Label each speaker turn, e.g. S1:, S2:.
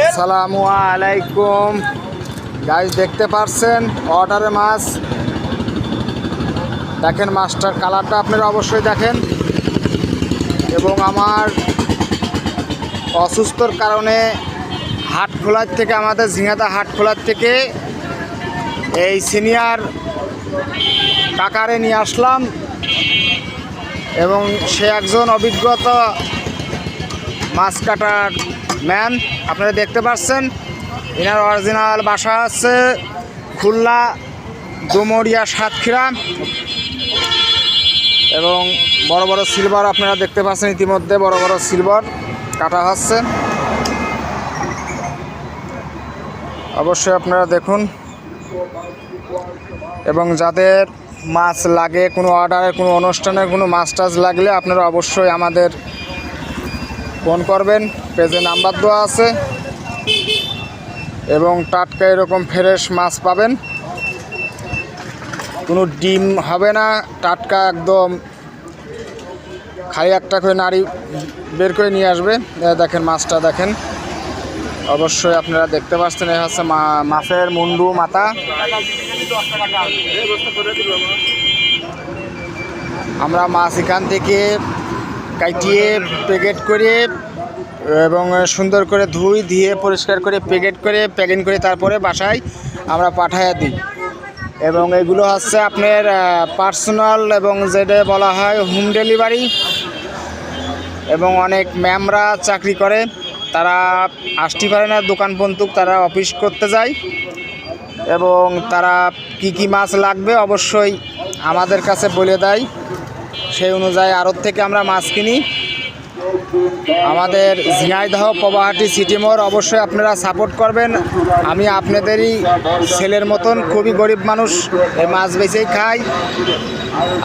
S1: আসসালামু আলাইকুম গাইস, দেখতে পাচ্ছেন অর্ডারের মাছ। দেখেন মাছটার কালারটা আপনারা অবশ্যই দেখেন। এবং আমার অসুস্থর কারণে হাটখোলার থেকে, আমাদের ঝিঙাদা হাটখোলার থেকে এই সিনিয়র কাকারে নিয়ে আসলাম। এবং সে একজন অভিজ্ঞতা মাছ কাটার ম্যান। আপনারা দেখতে পাচ্ছেন এনার অরিজিনাল বাসা আছে খুলনা ডুমুরিয়া সাতক্ষীরা। এবং বড় বড় সিলভার আপনারা দেখতে পাচ্ছেন, ইতিমধ্যে বড় বড় সিলভার কাটা হচ্ছে। অবশ্যই আপনারা দেখুন। এবং যাদের মাছ লাগে, কোনো অর্ডারে, কোনো অনুষ্ঠানে কোনো মাছ টাছ লাগলে আপনারা অবশ্যই আমাদের ফোন করবেন। পেজে নাম্বার দেওয়া আছে। এবং টাটকা এরকম ফ্রেশ মাছ পাবেন, কোনো ডিম হবে না, টাটকা একদম খালি একটা করে নাড়ি বের করে নিয়ে আসবে। দেখেন মাছটা দেখেন, অবশ্যই আপনারা দেখতে পাচ্ছেন। এ হচ্ছে মাছের মুন্ডু মাথা। আমরা মাছ এখান থেকে কাটিয়ে প্যাকেট করে এবং সুন্দর করে ধুয়ে পরিষ্কার করে প্যাকেট করে প্যাকিং করে তারপরে বাসায় আমরা পাঠাইয়া দিই। এবং এগুলো হচ্ছে আপনার পার্সোনাল, এবং যেটা বলা হয় হোম ডেলিভারি। এবং অনেক ম্যামরা চাকরি করে, তারা আসতে পারে না দোকান পর্যন্ত, তারা অফিস করতে যায়। এবং তারা কি মাছ লাগবে অবশ্যই আমাদের কাছে বলে দেয়, সেই অনুযায়ী আড়ত থেকে আমরা মাছ কিনি। আমাদের ঝিনাইদহ পবাহাটি সিটি মোড় অবশ্যই আপনারা সাপোর্ট করবেন। আমি আপনাদেরই ছেলের মতন, খুবই গরিব মানুষ, এই মাছ বেচেই খাই।